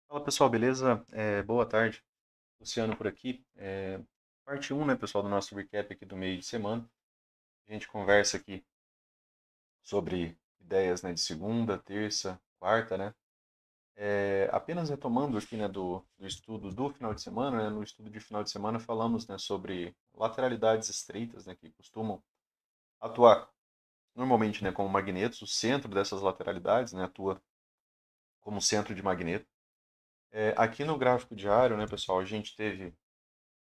Fala pessoal, beleza? Boa tarde, Luciano por aqui. Parte um, né, pessoal, do nosso recap aqui do meio de semana. A gente conversa aqui sobre ideias, né, de segunda, terça, quarta, né? Apenas retomando aqui, né, do estudo do final de semana, né? No estudo de final de semana falamos, né, sobre lateralidades estreitas, né, que costumam atuar normalmente, né, como magnetos. O centro dessas lateralidades, né, atua como centro de magneto. Aqui no gráfico diário, né, pessoal, a gente teve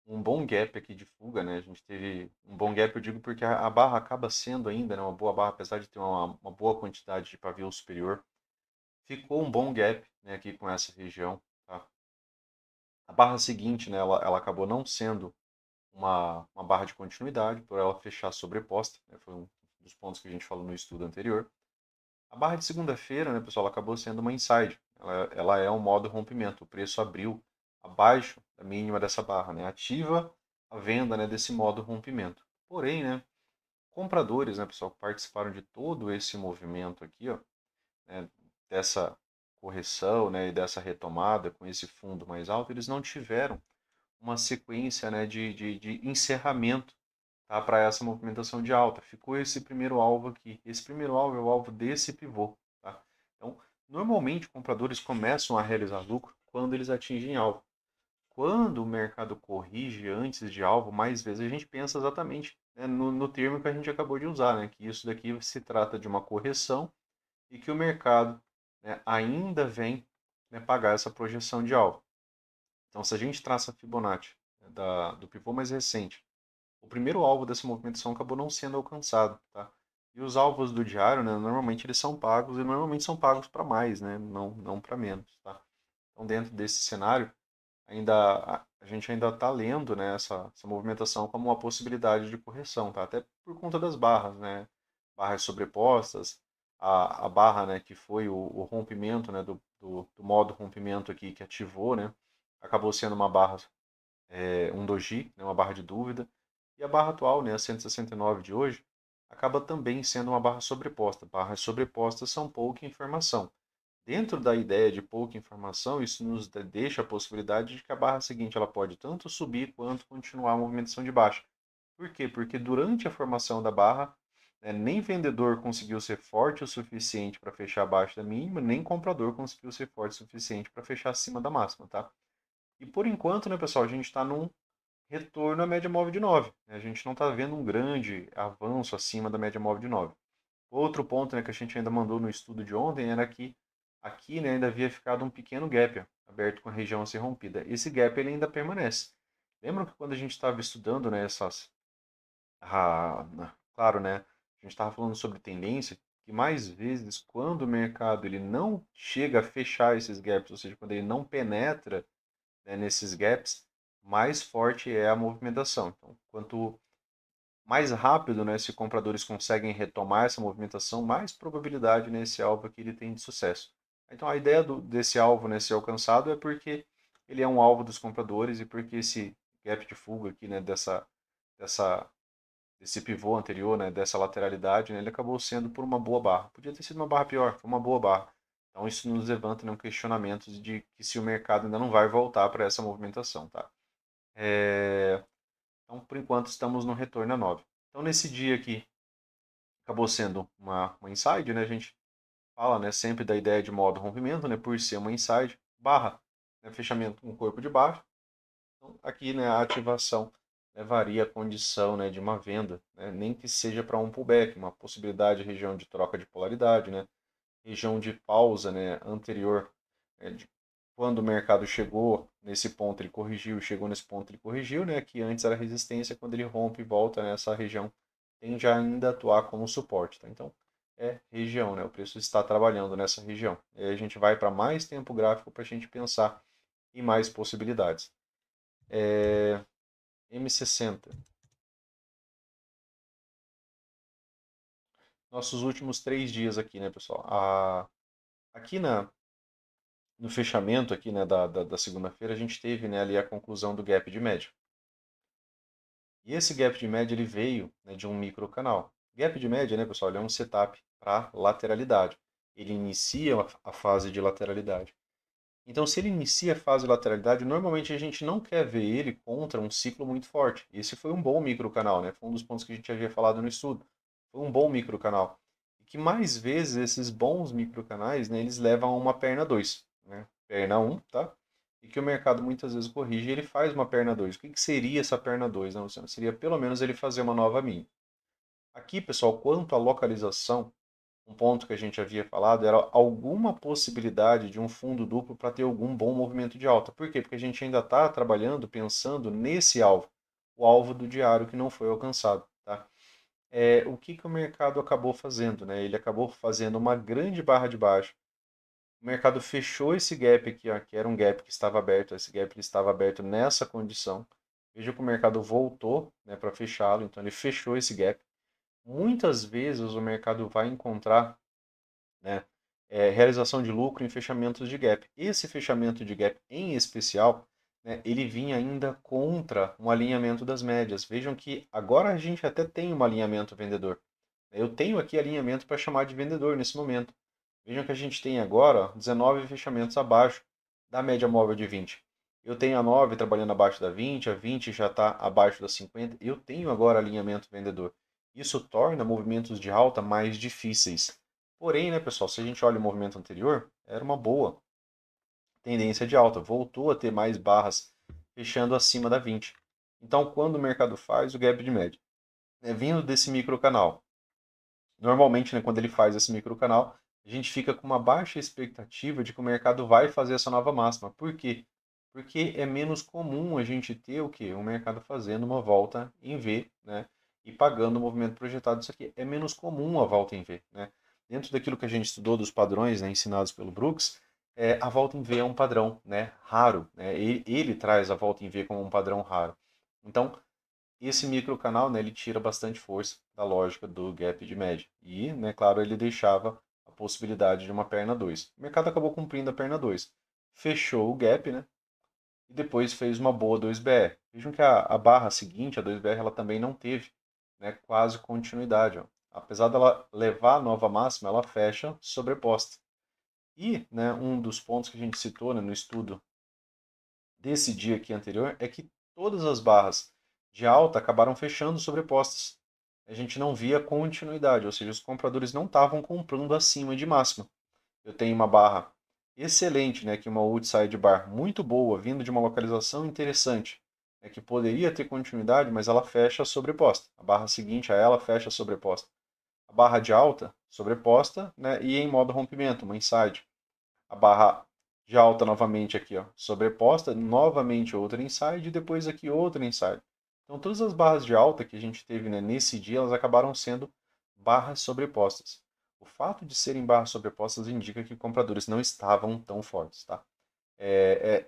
um bom gap aqui de fuga, né? A gente teve um bom gap, eu digo porque a barra acaba sendo ainda, né, uma boa barra, apesar de ter uma boa quantidade de pavio superior. Ficou um bom gap, né, aqui com essa região, tá? A barra seguinte, né, ela acabou não sendo uma barra de continuidade, por ela fechar sobreposta, né? Foi um dos pontos que a gente falou no estudo anterior. A barra de segunda-feira, né, pessoal, ela acabou sendo uma inside. Ela é um modo rompimento. O preço abriu abaixo da mínima dessa barra, né? Ativa a venda, né, desse modo rompimento. Porém, né, compradores, né, pessoal, que participaram de todo esse movimento aqui, ó, né, dessa correção, né, e dessa retomada com esse fundo mais alto, eles não tiveram uma sequência, né, de encerramento, tá, para essa movimentação de alta. Ficou esse primeiro alvo aqui. Esse primeiro alvo é o alvo desse pivô. Tá? Então, normalmente, compradores começam a realizar lucro quando eles atingem alvo. Quando o mercado corrige antes de alvo, mais vezes a gente pensa exatamente, né, no termo que a gente acabou de usar, né, que isso daqui se trata de uma correção e que o mercado, né, ainda vem, né, pagar essa projeção de alvo. Então, se a gente traça a Fibonacci, né, do pivô mais recente, o primeiro alvo dessa movimentação acabou não sendo alcançado, tá? E os alvos do diário, né, normalmente eles são pagos e normalmente são pagos para mais, né, não para menos, tá? Então, dentro desse cenário, a gente ainda está lendo, né, essa movimentação como uma possibilidade de correção, tá? Até por conta das barras, né? Barras sobrepostas, a barra, né, que foi o rompimento, né, do modo rompimento aqui que ativou, né? Acabou sendo uma barra, um doji, né, uma barra de dúvida. E a barra atual, né, a 169 de hoje, acaba também sendo uma barra sobreposta. Barras sobrepostas são pouca informação. Dentro da ideia de pouca informação, isso nos deixa a possibilidade de que a barra seguinte ela pode tanto subir quanto continuar a movimentação de baixa. Por quê? Porque durante a formação da barra, né, nem vendedor conseguiu ser forte o suficiente para fechar abaixo da mínima, nem comprador conseguiu ser forte o suficiente para fechar acima da máxima, tá? E por enquanto, né, pessoal, a gente está num retorno à média móvel de 9. A gente não está vendo um grande avanço acima da média móvel de 9. Outro ponto, né, que a gente ainda mandou no estudo de ontem era que aqui, né, ainda havia ficado um pequeno gap, ó, aberto com a região a ser rompida. Esse gap ele ainda permanece. Lembram que quando a gente estava estudando, né, claro, né, a gente estava falando sobre tendência, que mais vezes quando o mercado ele não chega a fechar esses gaps, ou seja, quando ele não penetra, né, nesses gaps, mais forte é a movimentação. Então, quanto mais rápido, né, se compradores conseguem retomar essa movimentação, mais probabilidade nesse alvo que ele tem de sucesso. Então, a ideia desse alvo, né, ser alcançado é porque ele é um alvo dos compradores e porque esse gap de fuga aqui, né, dessa, desse pivô anterior, né, dessa lateralidade, né, ele acabou sendo por uma boa barra. Podia ter sido uma barra pior, foi uma boa barra. Então, isso nos levanta, né, um questionamento de que se o mercado ainda não vai voltar para essa movimentação, tá? Então, por enquanto, estamos no retorno a 9. Então, nesse dia aqui, acabou sendo uma inside, né? A gente fala, né, sempre da ideia de modo rompimento, né? Por ser uma inside, barra, né, fechamento com o corpo de baixo. Então, aqui, né, a ativação levaria a condição, né, de uma venda, né? Nem que seja para um pullback, uma possibilidade de região de troca de polaridade, né? Região de pausa, né, anterior, de quando o mercado chegou nesse ponto ele corrigiu, chegou nesse ponto ele corrigiu, né, que antes era resistência, quando ele rompe e volta nessa região, tende a ainda atuar como suporte, tá? Então, é região, né, o preço está trabalhando nessa região. E aí a gente vai para mais tempo gráfico para a gente pensar em mais possibilidades. M60. Nossos últimos 3 dias aqui, né, pessoal? Aqui no fechamento aqui, né, da segunda-feira, a gente teve, né, ali a conclusão do gap de média. E esse gap de média ele veio, né, de um microcanal. Gap de média, né, pessoal, ele é um setup para lateralidade. Ele inicia a fase de lateralidade. Então, se ele inicia a fase de lateralidade, normalmente a gente não quer ver ele contra um ciclo muito forte. Esse foi um bom microcanal, né? Foi um dos pontos que a gente havia falado no estudo. Foi um bom microcanal. E que mais vezes esses bons microcanais, né, eles levam a uma perna 2, né? Perna um, tá? E que o mercado muitas vezes corrige e ele faz uma perna 2. O que seria essa perna 2, né, Luciano? Seria pelo menos ele fazer uma nova mínima. Aqui, pessoal, quanto à localização, um ponto que a gente havia falado era alguma possibilidade de um fundo duplo para ter algum bom movimento de alta. Por quê? Porque a gente ainda está trabalhando, pensando nesse alvo, o alvo do diário que não foi alcançado. Tá? O que o mercado acabou fazendo? Né? Ele acabou fazendo uma grande barra de baixo. O mercado fechou esse gap aqui, ó, que era um gap que estava aberto. Esse gap ele estava aberto nessa condição. Veja que o mercado voltou, né, para fechá-lo, então ele fechou esse gap. Muitas vezes o mercado vai encontrar, né, realização de lucro em fechamentos de gap. Esse fechamento de gap em especial, né, ele vinha ainda contra um alinhamento das médias. Vejam que agora a gente até tem um alinhamento vendedor. Eu tenho aqui alinhamento para chamar de vendedor nesse momento. Vejam que a gente tem agora 19 fechamentos abaixo da média móvel de 20. Eu tenho a 9 trabalhando abaixo da 20, a 20 já está abaixo da 50. Eu tenho agora alinhamento vendedor. Isso torna movimentos de alta mais difíceis. Porém, né, pessoal, se a gente olha o movimento anterior, era uma boa tendência de alta. Voltou a ter mais barras fechando acima da 20. Então, quando o mercado faz o gap de média, vindo desse microcanal, normalmente, né, quando ele faz esse microcanal, a gente fica com uma baixa expectativa de que o mercado vai fazer essa nova máxima. Por quê? Porque é menos comum a gente ter o quê? O mercado fazendo uma volta em V, né? E pagando o movimento projetado. Isso aqui é menos comum a volta em V, né? Dentro daquilo que a gente estudou dos padrões, né, ensinados pelo Brooks, a volta em V é um padrão, né, raro, né? Ele traz a volta em V como um padrão raro. Então, esse microcanal, né, ele tira bastante força da lógica do gap de média. E, né, claro, ele deixava a possibilidade de uma perna 2. O mercado acabou cumprindo a perna 2. Fechou o gap, né? E depois fez uma boa 2BR. Vejam que a barra seguinte, a 2BR, ela também não teve, né, quase continuidade. Ó. Apesar dela levar a nova máxima, ela fecha sobreposta. E, né, um dos pontos que a gente citou, né, no estudo desse dia aqui anterior é que todas as barras de alta acabaram fechando sobrepostas. A gente não via continuidade, ou seja, os compradores não estavam comprando acima de máxima. Eu tenho uma barra excelente, né, que é uma outside bar muito boa, vindo de uma localização interessante, que poderia ter continuidade, mas ela fecha sobreposta. A barra seguinte a ela fecha sobreposta. A barra de alta sobreposta, né, e em modo rompimento, uma inside. A barra de alta novamente aqui, ó, sobreposta, novamente outra inside e depois aqui outra inside. Então todas as barras de alta que a gente teve, né, nesse dia, elas acabaram sendo barras sobrepostas. O fato de serem barras sobrepostas indica que compradores não estavam tão fortes, tá?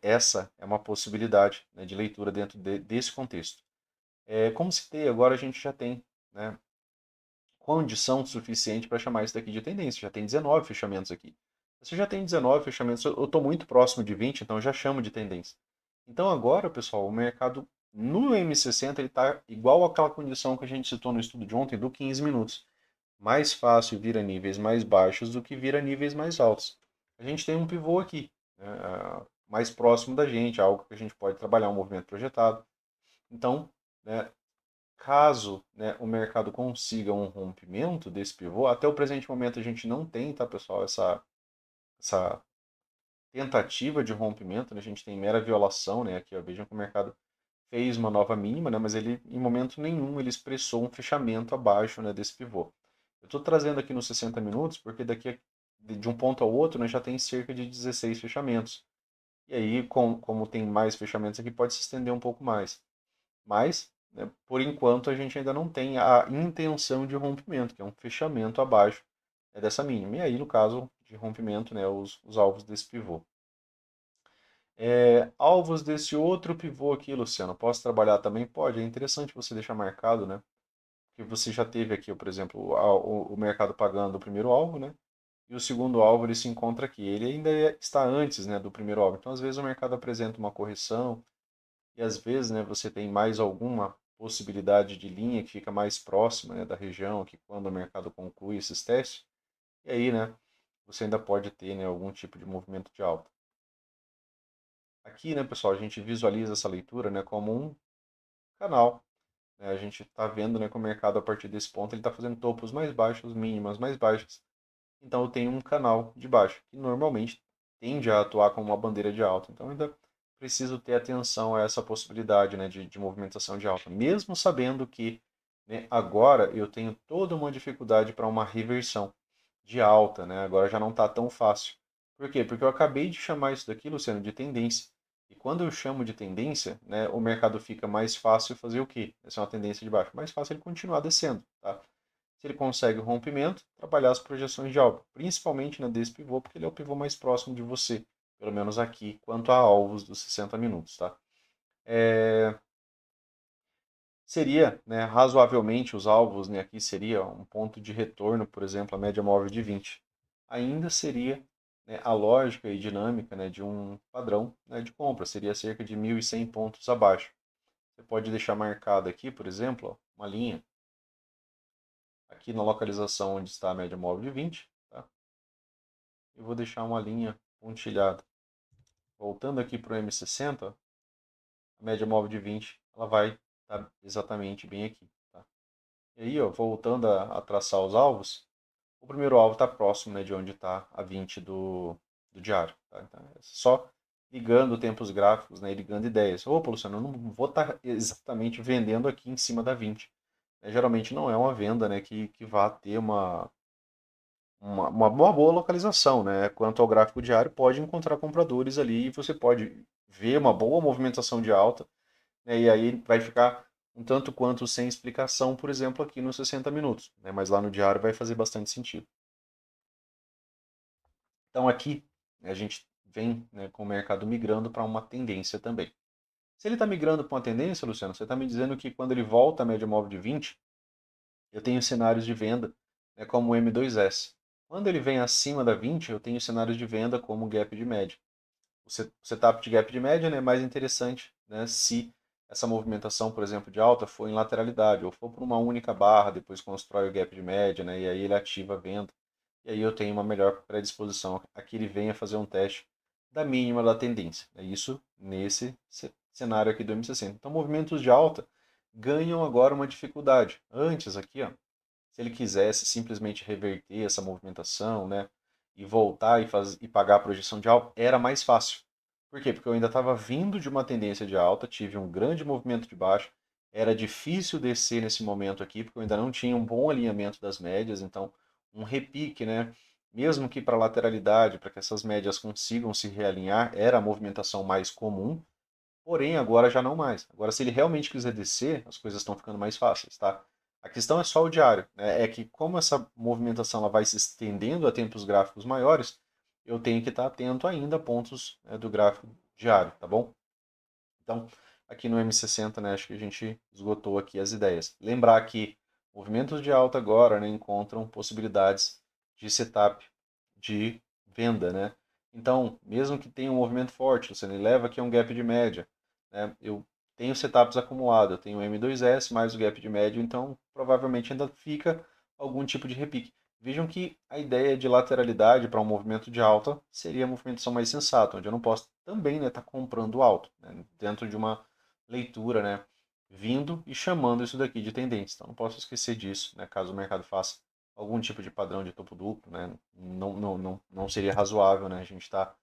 Essa é uma possibilidade, né, de leitura dentro desse contexto. Como citei, agora a gente já tem, né, condição suficiente para chamar isso daqui de tendência. Já tem 19 fechamentos aqui. Você já tem 19 fechamentos, eu estou muito próximo de 20, então eu já chamo de tendência. Então agora, pessoal, o mercado no M60 está igual àquela condição que a gente citou no estudo de ontem do 15 minutos. Mais fácil vir a níveis mais baixos do que vir a níveis mais altos. A gente tem um pivô aqui, né, mais próximo da gente, algo que a gente pode trabalhar, um movimento projetado. Então, né, caso, né, o mercado consiga um rompimento desse pivô, até o presente momento a gente não tem, tá, pessoal, essa tentativa de rompimento, né, a gente tem mera violação, né, aqui, ó, vejam que o mercado fez uma nova mínima, né, mas ele, em momento nenhum, ele expressou um fechamento abaixo, né, desse pivô. Eu estou trazendo aqui nos 60 minutos, porque daqui de um ponto ao outro, né, já tem cerca de 16 fechamentos. E aí, como tem mais fechamentos aqui, pode se estender um pouco mais. Mas, né, por enquanto, a gente ainda não tem a intenção de rompimento, que é um fechamento abaixo, dessa mínima. E aí, no caso de rompimento, né, os alvos desse pivô. Alvos desse outro pivô aqui, Luciano, posso trabalhar também? Pode, é interessante você deixar marcado, né? Porque você já teve aqui, por exemplo, o mercado pagando o primeiro alvo, né? E o segundo alvo ele se encontra aqui. Ele ainda está antes, né, do primeiro alvo. Então, às vezes, o mercado apresenta uma correção, e às vezes, né, você tem mais alguma possibilidade de linha que fica mais próxima, né, da região que quando o mercado conclui esses testes. E aí, né, você ainda pode ter, né, algum tipo de movimento de alta. Aqui, né, pessoal, a gente visualiza essa leitura, né, como um canal, né? A gente está vendo, né, que o mercado, a partir desse ponto, ele está fazendo topos mais baixos, mínimas mais baixas. Então, eu tenho um canal de baixo, que normalmente tende a atuar como uma bandeira de alta. Então, ainda preciso ter atenção a essa possibilidade, né, de movimentação de alta, mesmo sabendo que, né, agora eu tenho toda uma dificuldade para uma reversão de alta, né? Agora já não está tão fácil. Por quê? Porque eu acabei de chamar isso daqui, Luciano, de tendência. E quando eu chamo de tendência, né, o mercado fica mais fácil fazer o quê? Essa é uma tendência de baixo. Mais fácil ele continuar descendo, tá? Se ele consegue o rompimento, trabalhar as projeções de alvo, principalmente na desse pivô, porque ele é o pivô mais próximo de você, pelo menos aqui, quanto a alvos dos 60 minutos, tá? Seria, né, razoavelmente os alvos, né, aqui seria um ponto de retorno, por exemplo, a média móvel de 20. Ainda seria, né, a lógica e dinâmica, né, de um padrão, né, de compra, seria cerca de 1.100 pontos abaixo. Você pode deixar marcado aqui, por exemplo, ó, uma linha aqui na localização onde está a média móvel de 20, tá? Eu vou deixar uma linha pontilhada. Voltando aqui para o M60, a média móvel de 20, ela vai estar exatamente bem aqui, tá? E aí, ó, voltando a traçar os alvos, o primeiro alvo está próximo, né, de onde está a 20 do diário, tá? Então, é só ligando tempos gráficos, né, e ligando ideias. Opa, Luciano, eu não vou estar exatamente vendendo aqui em cima da 20. Geralmente não é uma venda, né, que vá ter uma boa localização, né? Quanto ao gráfico diário, pode encontrar compradores ali e você pode ver uma boa movimentação de alta, né? E aí vai ficar um tanto quanto sem explicação, por exemplo, aqui nos 60 minutos, né? Mas lá no diário vai fazer bastante sentido. Então aqui a gente vem, né, com o mercado migrando para uma tendência também. Se ele está migrando para uma tendência, Luciano, você está me dizendo que quando ele volta à média móvel de 20, eu tenho cenários de venda, né, como o M2S. Quando ele vem acima da 20, eu tenho cenários de venda como o gap de média. O setup de gap de média, né, é mais interessante, né, se essa movimentação, por exemplo, de alta for em lateralidade, ou for por uma única barra, depois constrói o gap de média, né, e aí ele ativa a venda. E aí eu tenho uma melhor predisposição a que ele venha fazer um teste da mínima da tendência. É isso nesse cenário aqui do M60. Então, movimentos de alta ganham agora uma dificuldade. Antes aqui, ó, se ele quisesse simplesmente reverter essa movimentação, né, e voltar e pagar a projeção de alta, era mais fácil. Por quê? Porque eu ainda estava vindo de uma tendência de alta, tive um grande movimento de baixo, era difícil descer nesse momento aqui, porque eu ainda não tinha um bom alinhamento das médias, então um repique, né, mesmo que para lateralidade, para que essas médias consigam se realinhar, era a movimentação mais comum, porém agora já não mais. Agora, se ele realmente quiser descer, as coisas estão ficando mais fáceis, tá? A questão é só o diário, né? É que como essa movimentação ela vai se estendendo a tempos gráficos maiores, eu tenho que estar atento ainda a pontos, né, do gráfico diário, tá bom? Então, aqui no M60, né, acho que a gente esgotou aqui as ideias. Lembrar que movimentos de alta agora, né, encontram possibilidades de setup de venda, né? Então, mesmo que tenha um movimento forte, você leva aqui a um gap de média, né? Eu tenho setups acumulados, eu tenho o M2S mais o gap de média, então provavelmente ainda fica algum tipo de repique. Vejam que a ideia de lateralidade para um movimento de alta seria a movimentação mais sensata, onde eu não posso também estar, né, comprando alto, né, dentro de uma leitura, né, vindo e chamando isso daqui de tendência. Então não posso esquecer disso, né, caso o mercado faça algum tipo de padrão de topo duplo, né, não seria razoável, né, a gente está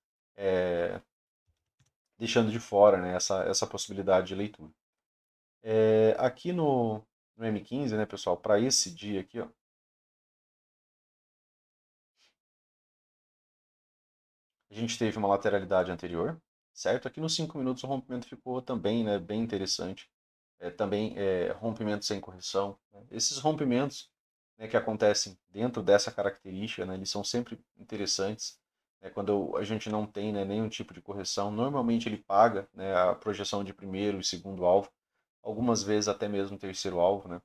deixando de fora, né, essa possibilidade de leitura. Aqui no M15, né, pessoal, para esse dia aqui, ó, a gente teve uma lateralidade anterior, certo? Aqui nos 5 minutos o rompimento ficou também, né, bem interessante. Também rompimento sem correção, né? Esses rompimentos, né, que acontecem dentro dessa característica, né, eles são sempre interessantes. Quando a gente não tem, né, nenhum tipo de correção, normalmente ele paga, né, a projeção de primeiro e segundo alvo, algumas vezes até mesmo terceiro alvo, né?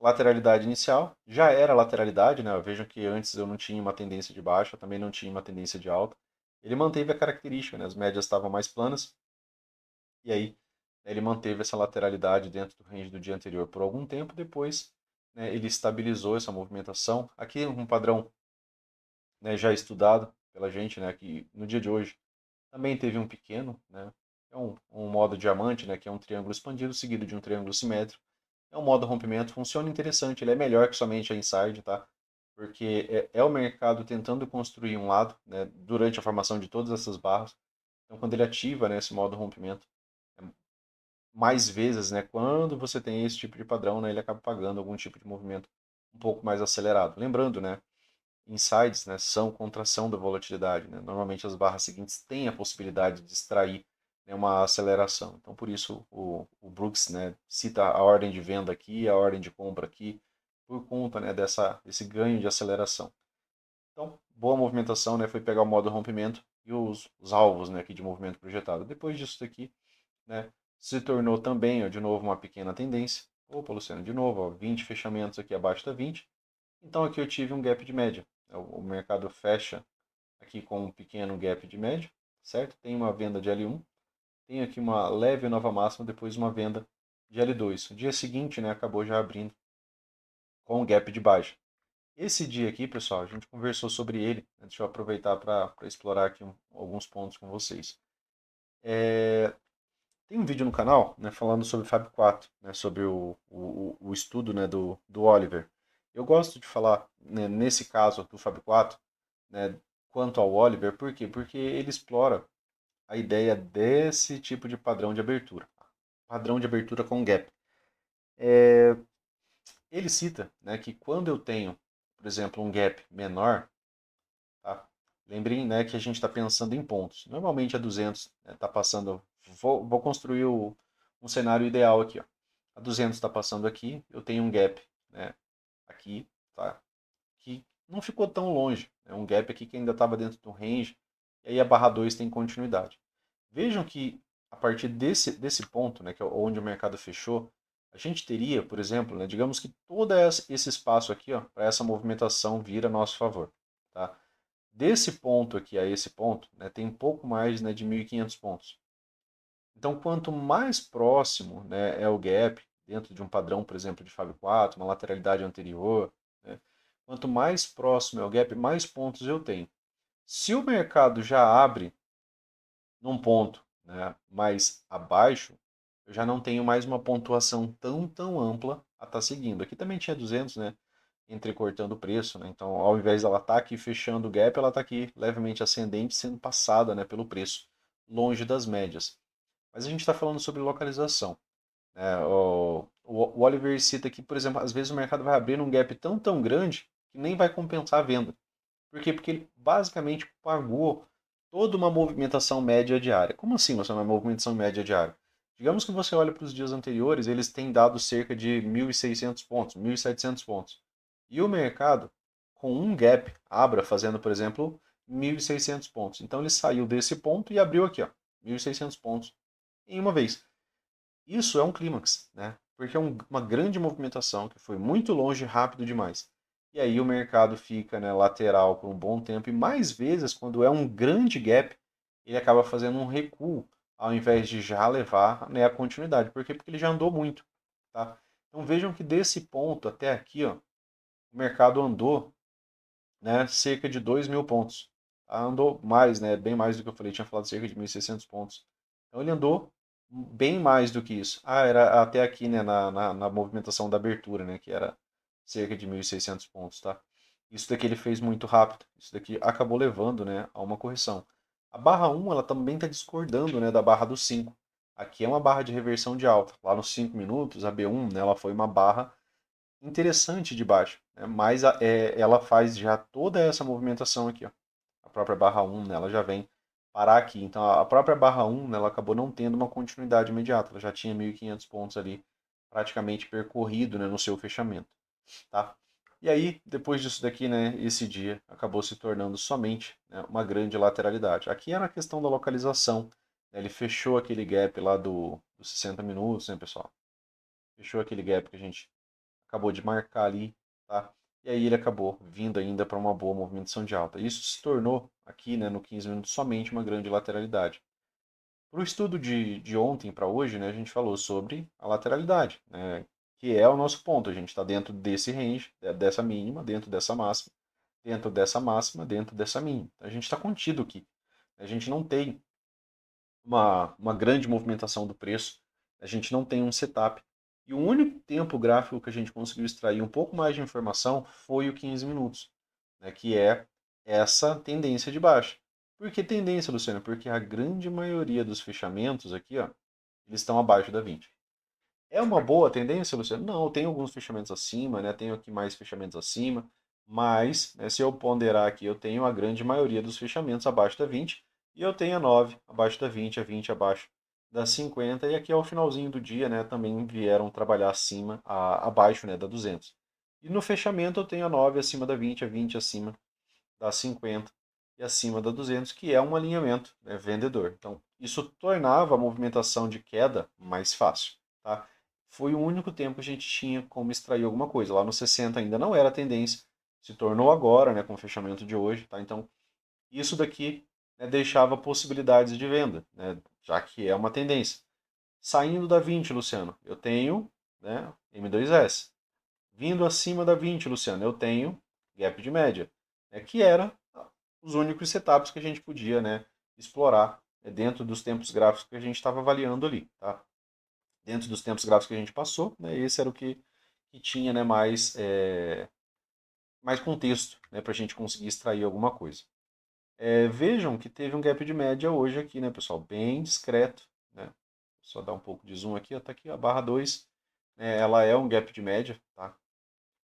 Lateralidade inicial, já era lateralidade, né? Vejam que antes eu não tinha uma tendência de baixa, também não tinha uma tendência de alta. Ele manteve a característica, né? As médias estavam mais planas, e aí, né, ele manteve essa lateralidade dentro do range do dia anterior por algum tempo, depois, né, ele estabilizou essa movimentação. Aqui um padrão, né, já estudado pela gente, né, que no dia de hoje Também teve um pequeno, né? É um modo diamante, né? Que é um triângulo expandido seguido de um triângulo simétrico. É um modo rompimento, funciona interessante, ele é melhor que somente a inside, tá? Porque é o mercado tentando construir um lado, né? Durante a formação de todas essas barras. Então, quando ele ativa, né, esse modo rompimento, é mais vezes, né? Quando você tem esse tipo de padrão, né? Ele acaba pagando algum tipo de movimento um pouco mais acelerado. Lembrando, né? Insides, né, são contração da volatilidade, né? Normalmente as barras seguintes têm a possibilidade de extrair, né, uma aceleração. Então, por isso, o Brooks, né, cita a ordem de venda aqui, a ordem de compra aqui, por conta, né, desse ganho de aceleração. Então, boa movimentação, né, foi pegar o modo rompimento e os alvos, né, aqui de movimento projetado. Depois disso daqui, né, se tornou também, ó, de novo, uma pequena tendência. Opa, Luciano, de novo, ó, 20 fechamentos aqui abaixo da 20. Então aqui eu tive um gap de média. O mercado fecha aqui com um pequeno gap de média, certo? Tem uma venda de L1, tem aqui uma leve nova máxima, depois uma venda de L2. O dia seguinte, né, acabou já abrindo com um gap de baixa. Esse dia aqui, pessoal, a gente conversou sobre ele. Né? Deixa eu aproveitar para explorar aqui alguns pontos com vocês. Tem um vídeo no canal, né, falando sobre o Fab 4, né, sobre o estudo, né, do Oliver. Eu gosto de falar, né, nesse caso do Fab 4, né, quanto ao Oliver, por quê? Porque ele explora a ideia desse tipo de padrão de abertura. Padrão de abertura com gap. Ele cita, né, que quando eu tenho, por exemplo, um gap menor, tá? Lembrem, né, que a gente está pensando em pontos. Normalmente a 200 está passando. Vou construir um cenário ideal aqui. Ó. A 200 está passando aqui, eu tenho um gap, né, aqui, tá? Que não ficou tão longe. É um gap aqui que ainda estava dentro do range. E aí a barra 2 tem continuidade. Vejam que a partir desse ponto, né, que é onde o mercado fechou, a gente teria, por exemplo, né, digamos que todo esse espaço aqui, para essa movimentação vir a nosso favor. Tá? Desse ponto aqui a esse ponto, né, tem um pouco mais, né, de 1.500 pontos. Então, quanto mais próximo, né, é o gap, dentro de um padrão, por exemplo, de Fab 4, uma lateralidade anterior, né, quanto mais próximo é o gap, mais pontos eu tenho. Se o mercado já abre num ponto, né, mais abaixo, eu já não tenho mais uma pontuação tão ampla a estar seguindo. Aqui também tinha 200, né, entrecortando o preço, né? Então, ao invés dela estar aqui fechando o gap, ela está aqui levemente ascendente, sendo passada, né, pelo preço, longe das médias. Mas a gente está falando sobre localização. Né? O Oliver cita que, por exemplo, às vezes o mercado vai abrir um gap tão grande que nem vai compensar a venda. Por quê? Porque ele basicamente pagou toda uma movimentação média diária. Como assim você uma movimentação média diária? Digamos que você olha para os dias anteriores, eles têm dado cerca de 1.600 pontos, 1.700 pontos. E o mercado, com um gap, abra fazendo, por exemplo, 1.600 pontos. Então ele saiu desse ponto e abriu aqui, ó, 1.600 pontos em uma vez. Isso é um clímax, né? Porque é uma grande movimentação que foi muito longe e rápido demais. E aí o mercado fica, né, lateral por um bom tempo e mais vezes, quando é um grande gap, ele acaba fazendo um recuo ao invés de já levar, né, a continuidade. Por quê? Porque ele já andou muito, tá? Então vejam que desse ponto até aqui, ó, o mercado andou, né, cerca de 2.000 pontos. Tá? Andou mais, né, bem mais do que eu falei, tinha falado cerca de 1.600 pontos. Então ele andou bem mais do que isso. Ah, era até aqui, né, na movimentação da abertura, né, que era cerca de 1.600 pontos, tá? Isso daqui ele fez muito rápido. Isso daqui acabou levando, né, a uma correção. A barra 1, ela também está discordando, né, da barra do 5. Aqui é uma barra de reversão de alta. Lá nos 5 minutos, a B1, né, ela foi uma barra interessante de baixo, né? Mas ela faz já toda essa movimentação aqui. Ó. A própria barra 1, né, ela já vem parar aqui. Então a própria barra 1, né, ela acabou não tendo uma continuidade imediata. Ela já tinha 1.500 pontos ali praticamente percorrido, né, no seu fechamento. Tá? E aí, depois disso daqui, né, esse dia acabou se tornando somente, né, uma grande lateralidade. Aqui era a questão da localização. Né, ele fechou aquele gap lá dos 60 minutos, né, pessoal? Fechou aquele gap que a gente acabou de marcar ali, tá? E aí ele acabou vindo ainda para uma boa movimentação de alta. Isso se tornou aqui, né, no 15 minutos, somente uma grande lateralidade. Para o estudo de ontem para hoje, né, a gente falou sobre a lateralidade, né, que é o nosso ponto. A gente está dentro desse range, dessa mínima, dentro dessa máxima, dentro dessa mínima. A gente está contido aqui. A gente não tem uma grande movimentação do preço, a gente não tem um setup. E o único tempo gráfico que a gente conseguiu extrair um pouco mais de informação foi o 15 minutos, né, que é essa tendência de baixa. Por que tendência, Luciano? Porque a grande maioria dos fechamentos aqui, ó, eles estão abaixo da 20. É uma boa tendência, Luciano? Não, tem alguns fechamentos acima, né? Tenho aqui mais fechamentos acima, mas né, se eu ponderar aqui, eu tenho a grande maioria dos fechamentos abaixo da 20 e eu tenho a 9 abaixo da 20, a 20 abaixo da 50 e aqui ao finalzinho do dia, né, também vieram trabalhar acima, abaixo, né, da 200. E no fechamento eu tenho a 9 acima da 20, a 20 acima da 50 e acima da 200, que é um alinhamento, né, vendedor. Então, isso tornava a movimentação de queda mais fácil, tá? Foi o único tempo que a gente tinha como extrair alguma coisa. Lá no 60 ainda não era tendência, se tornou agora, né, com o fechamento de hoje, tá? Então, isso daqui, né, deixava possibilidades de venda, né, já que é uma tendência. Saindo da 20, Luciano, eu tenho, né, M2S. Vindo acima da 20, Luciano, eu tenho gap de média, né, que era os únicos setups que a gente podia, né, explorar, né, dentro dos tempos gráficos que a gente estava avaliando ali. Tá? Dentro dos tempos gráficos que a gente passou, né, esse era o que tinha, né, mais contexto, né, para a gente conseguir extrair alguma coisa. Vejam que teve um gap de média hoje aqui, né, pessoal? Bem discreto. Né? Só dar um pouco de zoom aqui, está aqui a barra 2. Ela é um gap de média, tá?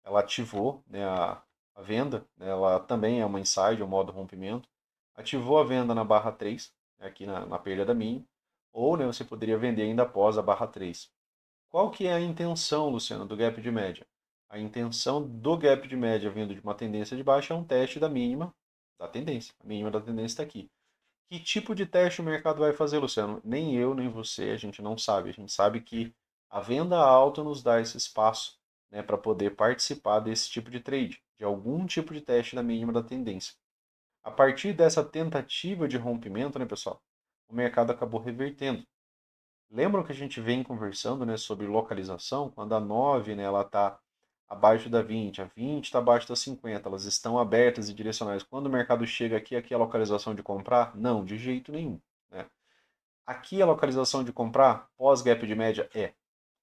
Ela ativou, né, a venda, né, ela também é uma inside, um modo rompimento. Ativou a venda na barra 3, né, aqui na perda da mínima, ou né, você poderia vender ainda após a barra 3. Qual que é a intenção, Luciano, do gap de média? A intenção do gap de média vindo de uma tendência de baixa é um teste da mínima da tendência. A mínima da tendência está aqui. Que tipo de teste o mercado vai fazer, Luciano? Nem eu, nem você, a gente não sabe. A gente sabe que a venda alta nos dá esse espaço, né, para poder participar desse tipo de trade, de algum tipo de teste da mínima da tendência. A partir dessa tentativa de rompimento, né, pessoal, o mercado acabou revertendo. Lembram que a gente vem conversando, né, sobre localização? Quando a 9, né, ela está abaixo da 20, a 20 está abaixo da 50, elas estão abertas e direcionais. Quando o mercado chega aqui é a localização de comprar? Não, de jeito nenhum. Né? Aqui a localização de comprar, pós-gap de média, é.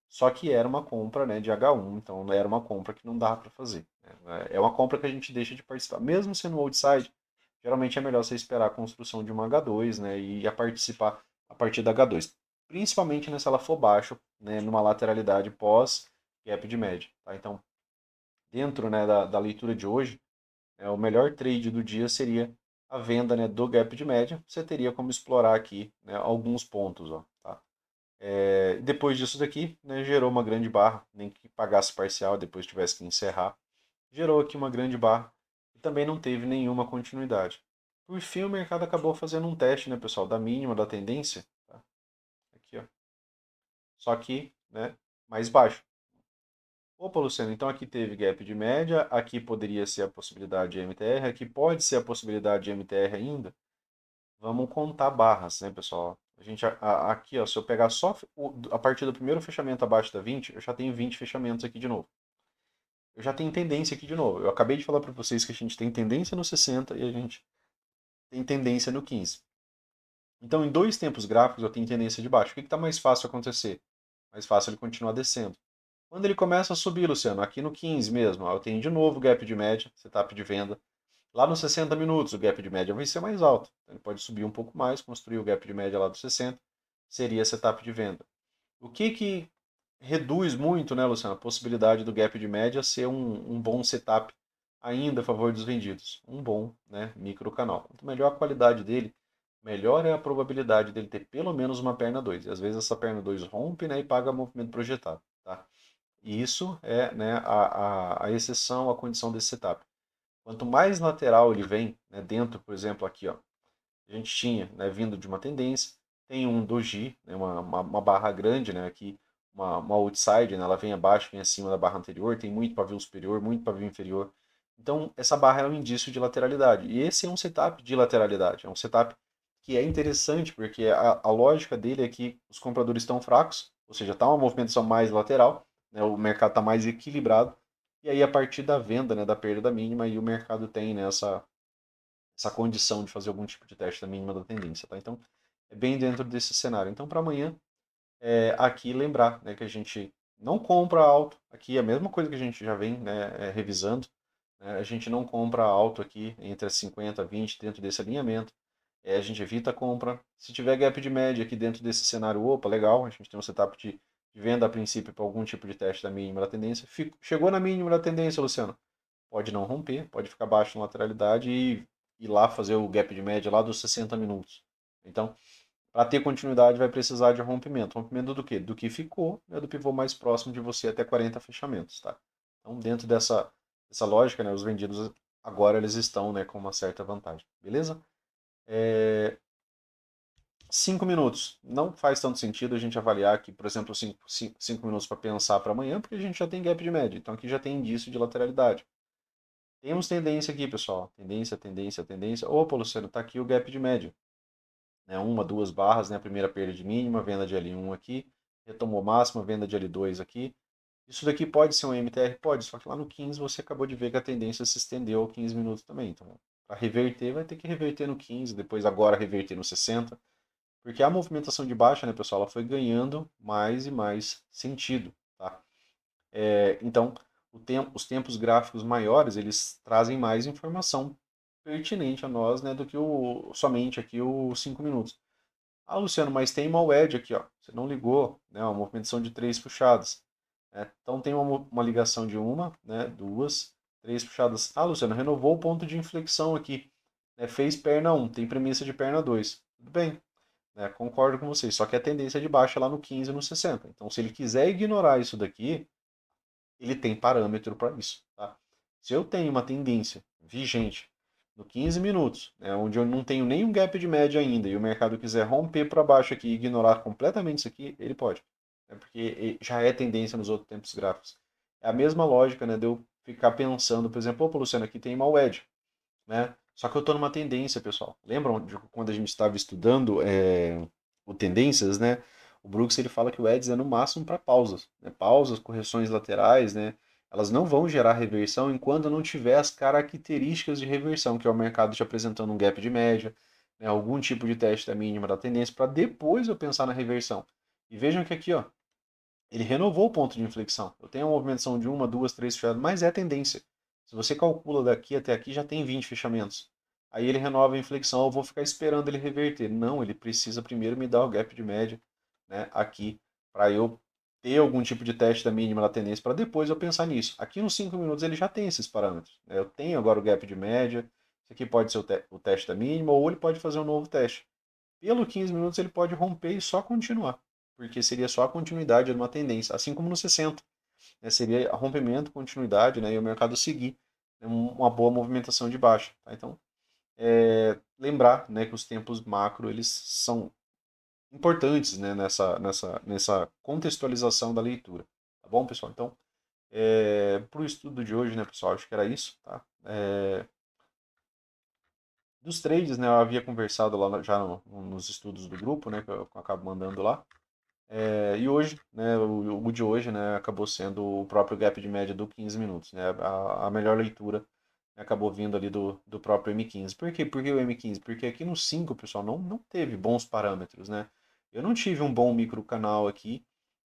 Só que era uma compra, né, de H1, então era uma compra que não dá para fazer. Né? É uma compra que a gente deixa de participar. Mesmo sendo outside, geralmente é melhor você esperar a construção de uma H2, né, e a participar a partir da H2. Principalmente né, se ela for baixo, né, numa lateralidade pós gap de média. Tá? Então, dentro né, da leitura de hoje, o melhor trade do dia seria a venda né, do gap de média. Você teria como explorar aqui né, alguns pontos. Ó, tá? Depois disso daqui, né, gerou uma grande barra, nem que pagasse parcial, depois tivesse que encerrar. Gerou aqui uma grande barra e também não teve nenhuma continuidade. Por fim, o mercado acabou fazendo um teste, né, pessoal, da mínima da tendência. Tá? Aqui, ó. Só que né, mais baixo. Opa, Luciano, então aqui teve gap de média, aqui poderia ser a possibilidade de MTR, aqui pode ser a possibilidade de MTR ainda. Vamos contar barras, né, pessoal? Aqui, ó, se eu pegar só a partir do primeiro fechamento abaixo da 20, eu já tenho 20 fechamentos aqui de novo. Eu já tenho tendência aqui de novo. Eu acabei de falar para vocês que a gente tem tendência no 60 e a gente tem tendência no 15. Então, em dois tempos gráficos, eu tenho tendência de baixo. O que está mais fácil acontecer? Mais fácil ele continuar descendo. Quando ele começa a subir, Luciano, aqui no 15 mesmo, ó, eu tenho de novo gap de média, setup de venda. Lá nos 60 minutos, o gap de média vai ser mais alto. Então, ele pode subir um pouco mais, construir o gap de média lá dos 60, seria setup de venda. O que reduz muito, né, Luciano, a possibilidade do gap de média ser um bom setup ainda a favor dos vendidos? Um bom né, micro canal. Quanto melhor a qualidade dele, melhor é a probabilidade dele ter pelo menos uma perna 2. E às vezes essa perna 2 rompe né, e paga movimento projetado. Tá? E isso é né, a exceção, a condição desse setup. Quanto mais lateral ele vem, né, dentro, por exemplo, aqui, ó, a gente tinha né, vindo de uma tendência, tem um doji, né, uma barra grande, né, aqui, uma outside, né, ela vem abaixo, vem acima da barra anterior, tem muito pavio superior, muito pavio inferior. Então, essa barra é um indício de lateralidade. E esse é um setup de lateralidade, é um setup que é interessante, porque a lógica dele é que os compradores estão fracos, ou seja, está uma movimentação mais lateral, né, o mercado está mais equilibrado, e aí a partir da venda, né, da perda da mínima, aí o mercado tem né, essa condição de fazer algum tipo de teste da mínima da tendência. Tá? Então, é bem dentro desse cenário. Então, para amanhã, aqui lembrar, né, que a gente não compra alto, aqui é a mesma coisa que a gente já vem, né, revisando, né, a gente não compra alto aqui entre as 50 e 20 dentro desse alinhamento, a gente evita a compra. Se tiver gap de média aqui dentro desse cenário, opa, legal, a gente tem um setup de venda a princípio para algum tipo de teste da mínima da tendência. Chegou na mínima da tendência, Luciano, pode não romper, pode ficar baixo na lateralidade e ir lá fazer o gap de média lá dos 60 minutos. Então, para ter continuidade, vai precisar de rompimento. Rompimento do quê? Do que ficou, né, do pivô mais próximo de você até 40 fechamentos, tá? Então, dentro dessa lógica, né, os vendidos agora eles estão, né, com uma certa vantagem, beleza? 5 minutos. Não faz tanto sentido a gente avaliar aqui, por exemplo, 5 minutos para pensar para amanhã, porque a gente já tem gap de média. Então, aqui já tem indício de lateralidade. Temos tendência aqui, pessoal. Tendência, tendência, tendência. Opa, Luciano, está aqui o gap de média. Né, uma, duas barras, né, a primeira perda de mínima, venda de L1 aqui, retomou máxima, venda de L2 aqui. Isso daqui pode ser um MTR? Pode, só que lá no 15 você acabou de ver que a tendência se estendeu ao 15 minutos também. Então, para reverter, vai ter que reverter no 15, depois agora reverter no 60, porque a movimentação de baixa, né, pessoal, ela foi ganhando mais e mais sentido, tá? Então, os tempos gráficos maiores, eles trazem mais informação pertinente a nós, né, do que somente aqui os 5 minutos. Ah, Luciano, mas tem uma wedge aqui, ó. Você não ligou, né? Uma movimentação de 3 puxadas. Né? Então tem uma ligação de uma, né? Duas, 3 puxadas. Ah, Luciano, renovou o ponto de inflexão aqui. Né? Fez perna 1, tem premissa de perna 2. Tudo bem, né? Concordo com vocês. Só que a tendência é de baixa lá no 15 e no 60. Então, se ele quiser ignorar isso daqui, ele tem parâmetro para isso. Tá? Se eu tenho uma tendência vigente no 15 minutos, né, onde eu não tenho nenhum gap de média ainda, e o mercado quiser romper para baixo aqui e ignorar completamente isso aqui, ele pode. Né, porque já é tendência nos outros tempos gráficos. É a mesma lógica, né, de eu ficar pensando, por exemplo, opa, Luciano, aqui tem uma wedge. Né? Só que eu estou numa tendência, pessoal. Lembram de quando a gente estava estudando o tendências, né? O Brooks ele fala que o Eds é no máximo para pausas, né? Pausas, correções laterais, né? Elas não vão gerar reversão enquanto não tiver as características de reversão, que é o mercado te apresentando um gap de média, né? Algum tipo de teste da mínima da tendência, para depois eu pensar na reversão. E vejam que aqui, ó, ele renovou o ponto de inflexão. Eu tenho uma movimentação de uma, duas, três fechadas, mas é tendência. Se você calcula daqui até aqui, já tem 20 fechamentos. Aí ele renova a inflexão, eu vou ficar esperando ele reverter. Não, ele precisa primeiro me dar o gap de média, né, aqui, para eu ter algum tipo de teste da mínima da tendência, para depois eu pensar nisso. Aqui nos 5 minutos ele já tem esses parâmetros. Né? Eu tenho agora o gap de média, isso aqui pode ser o teste da mínima, ou ele pode fazer um novo teste. Pelo 15 minutos ele pode romper e só continuar, porque seria só a continuidade de uma tendência, assim como no 60, né, seria rompimento, continuidade, né, e o mercado seguir, né, uma boa movimentação de baixa. Tá? Então, lembrar, né, que os tempos macro eles são importantes, né, nessa contextualização da leitura. Tá bom, pessoal? Então, para o estudo de hoje, né, pessoal, acho que era isso. Tá? Dos trades, né, eu havia conversado lá já nos estudos do grupo, né, que eu acabo mandando lá. E hoje, né, o de hoje, né, acabou sendo o próprio gap de média do 15 minutos. Né, a melhor leitura, né, acabou vindo ali do próprio M15. Por quê? Por que o M15? Porque aqui no 5, pessoal, não teve bons parâmetros. Né? Eu não tive um bom microcanal aqui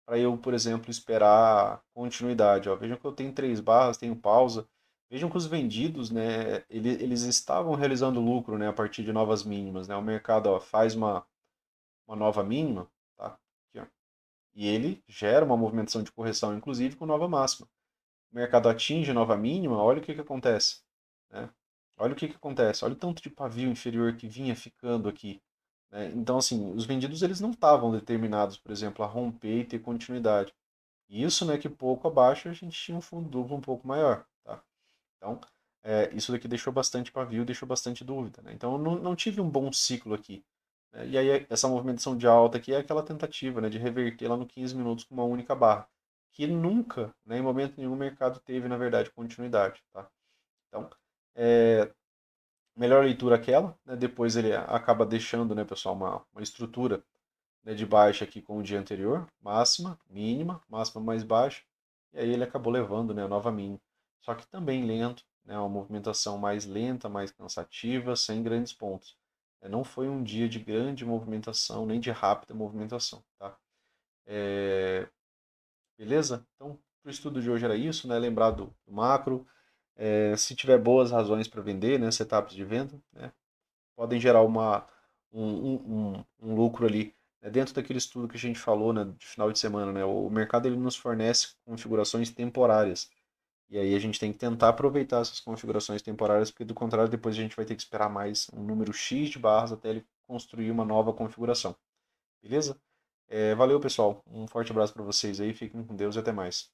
para eu, por exemplo, esperar continuidade. Ó. Vejam que eu tenho 3 barras, tenho pausa. Vejam que os vendidos, né, eles estavam realizando lucro, né, a partir de novas mínimas. Né? O mercado, ó, faz uma nova mínima, tá? Aqui, ó, e ele gera uma movimentação de correção, inclusive com nova máxima. O mercado atinge nova mínima, olha o que acontece. Né? Olha o que acontece, olha o tanto de pavio inferior que vinha ficando aqui. Né? Então, assim, os vendidos eles não estavam determinados, por exemplo, a romper e ter continuidade. Isso, né, que pouco abaixo a gente tinha um fundo duplo um pouco maior. Tá? Então, isso daqui deixou bastante pavio, deixou bastante dúvida. Né? Então, eu não tive um bom ciclo aqui. Né? E aí, essa movimentação de alta aqui é aquela tentativa, né, de reverter lá no 15 minutos com uma única barra. Que nunca, né, em momento nenhum, o mercado teve, na verdade, continuidade. Tá? Então, melhor leitura aquela. Né? Depois ele acaba deixando, né, pessoal, uma estrutura, né, de baixa aqui com o dia anterior. Máxima, mínima, máxima mais baixa. E aí ele acabou levando, né, a nova mínima. Só que também lento, né, uma movimentação mais lenta, mais cansativa, sem grandes pontos. Não foi um dia de grande movimentação, nem de rápida movimentação, tá? Beleza? Então, o estudo de hoje era isso, né? Lembrar do macro. Se tiver boas razões para vender, né? Setups de venda, né? Podem gerar um lucro ali, né? Dentro daquele estudo que a gente falou, né? De final de semana, né? O mercado ele nos fornece configurações temporárias. E aí a gente tem que tentar aproveitar essas configurações temporárias, porque do contrário depois a gente vai ter que esperar mais um número X de barras até ele construir uma nova configuração. Beleza? Valeu, pessoal. Um forte abraço para vocês aí. Fiquem com Deus e até mais.